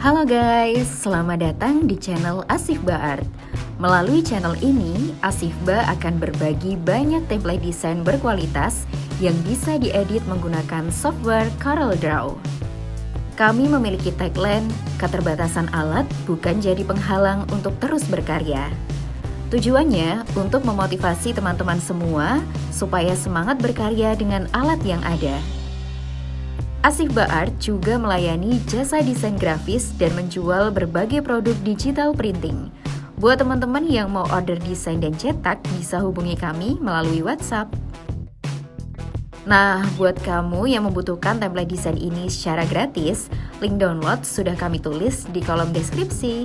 Halo guys, selamat datang di channel Asifba Art. Melalui channel ini, Asifba akan berbagi banyak template desain berkualitas yang bisa diedit menggunakan software CorelDRAW. Kami memiliki tagline, keterbatasan alat bukan jadi penghalang untuk terus berkarya. Tujuannya untuk memotivasi teman-teman semua supaya semangat berkarya dengan alat yang ada. Asifba Art juga melayani jasa desain grafis dan menjual berbagai produk digital printing. Buat teman-teman yang mau order desain dan cetak, bisa hubungi kami melalui WhatsApp. Nah, buat kamu yang membutuhkan template desain ini secara gratis, link download sudah kami tulis di kolom deskripsi.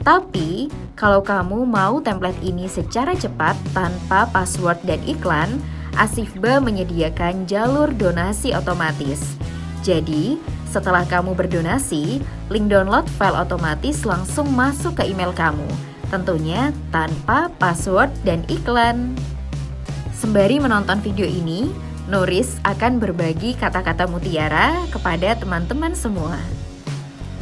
Tapi, kalau kamu mau template ini secara cepat tanpa password dan iklan, Asifba menyediakan jalur donasi otomatis. Jadi, setelah kamu berdonasi, link download file otomatis langsung masuk ke email kamu. Tentunya tanpa password dan iklan. Sembari menonton video ini, Nuris akan berbagi kata-kata mutiara kepada teman-teman semua.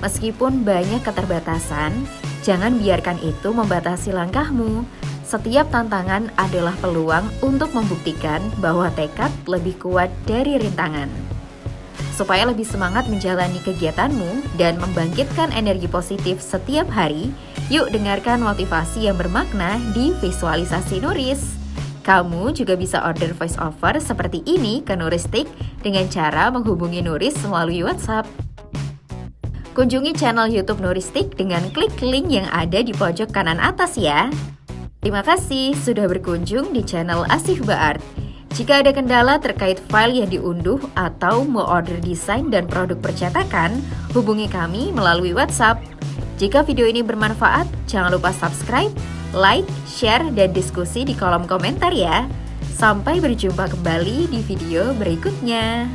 Meskipun banyak keterbatasan, jangan biarkan itu membatasi langkahmu. Setiap tantangan adalah peluang untuk membuktikan bahwa tekad lebih kuat dari rintangan. Supaya lebih semangat menjalani kegiatanmu dan membangkitkan energi positif setiap hari, yuk dengarkan motivasi yang bermakna di visualisasi Nuris. Kamu juga bisa order voice over seperti ini ke Nuristik dengan cara menghubungi Nuris melalui WhatsApp. Kunjungi channel YouTube Nuristik dengan klik link yang ada di pojok kanan atas ya. Terima kasih sudah berkunjung di channel Asifba Art. Jika ada kendala terkait file yang diunduh atau mau order desain dan produk percetakan, hubungi kami melalui WhatsApp. Jika video ini bermanfaat, jangan lupa subscribe, like, share, dan diskusi di kolom komentar ya. Sampai berjumpa kembali di video berikutnya.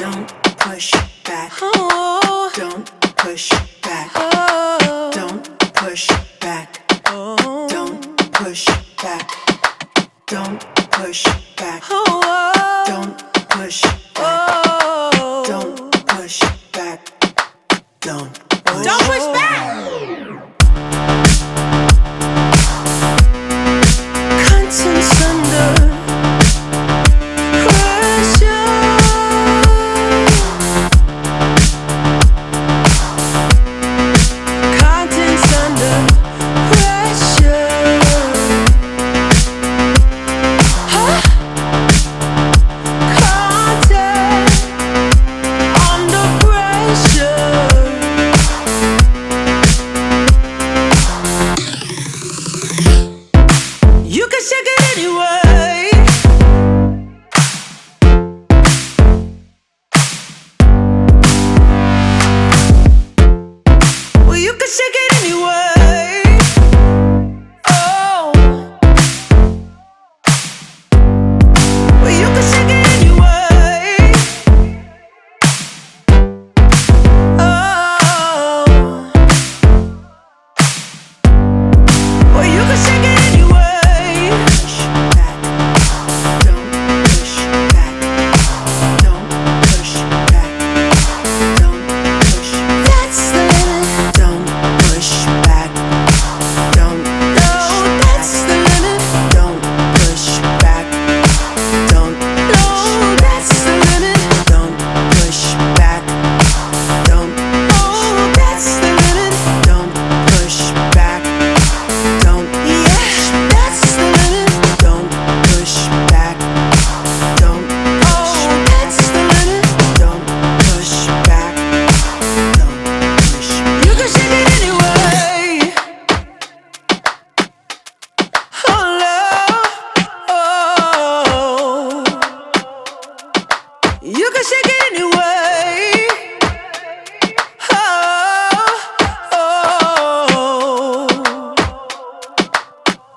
Don't push back. Oh. Don't push back. Oh. Don't push back. Oh. Don't push back. Don't push back. Oh. Don't push back. Oh. Don't push back. Don't push back. Conscience under pressure. Content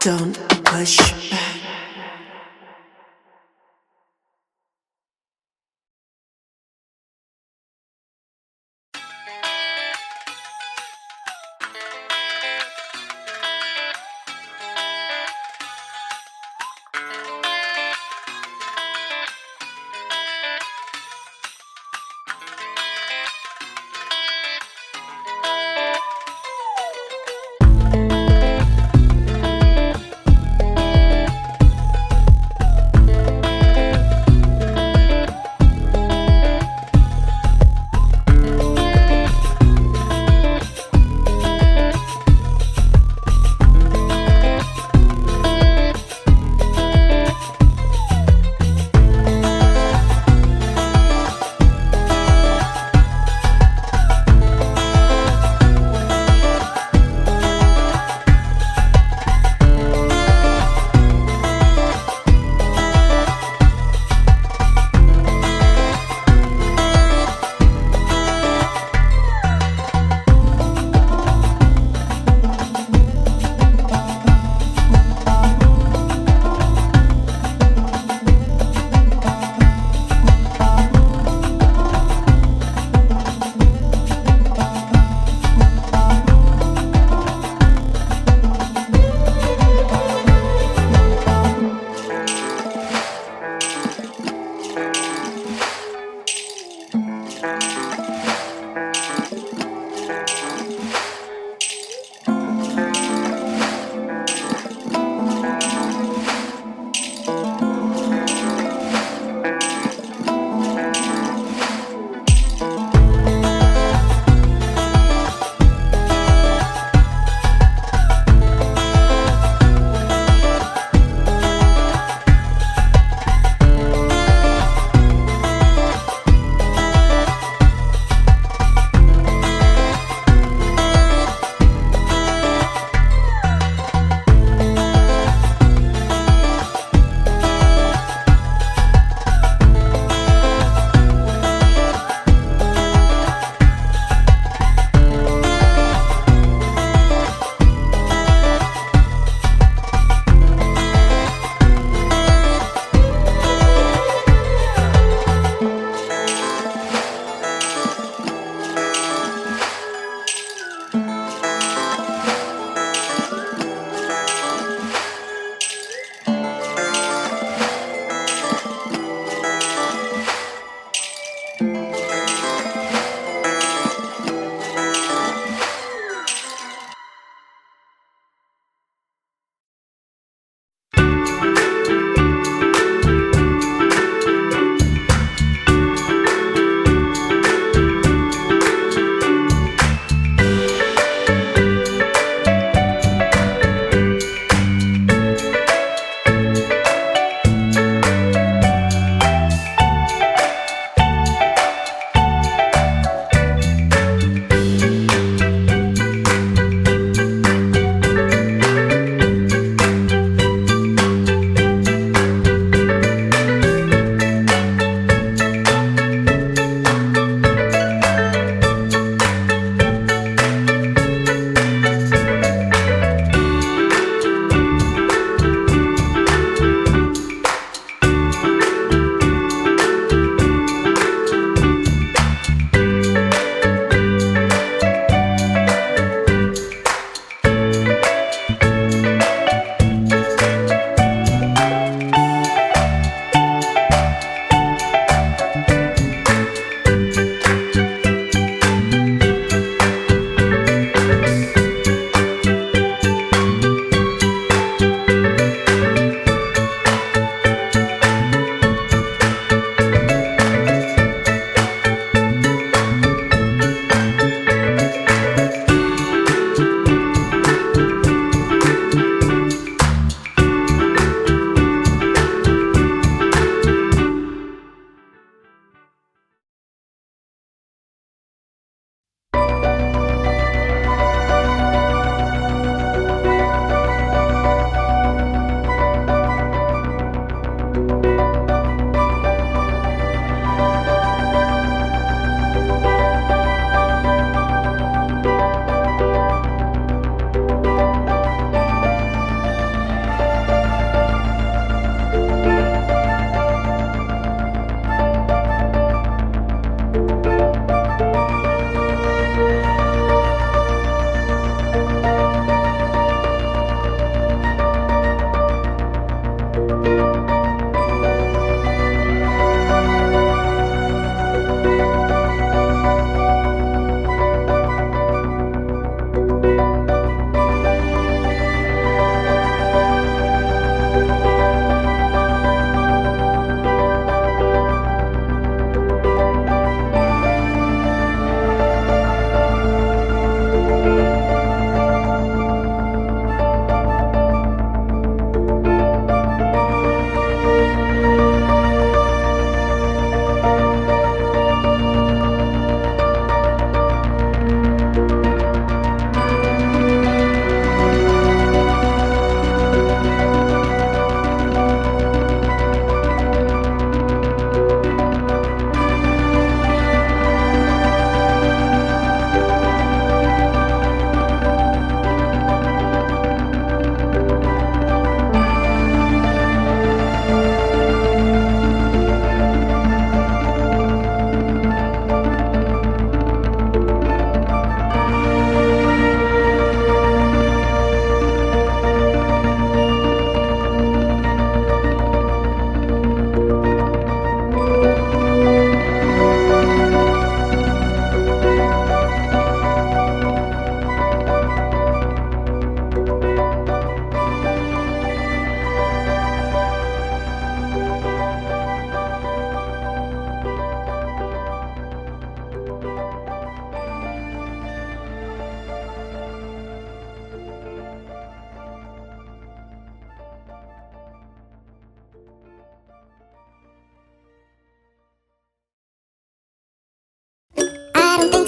Don't push back.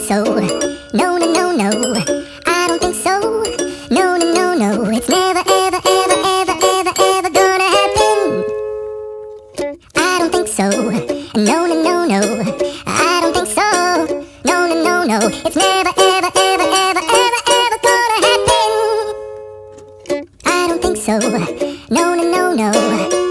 so. No, no, no, no. I don't think so. No, no, no, no. It's never, ever, ever, ever, ever, ever gonna happen. I don't think so. No, no, no, no. I don't think so. No, no, no, no. It's never, ever, ever, ever, ever, ever gonna happen. I don't think so. No, no, no, no.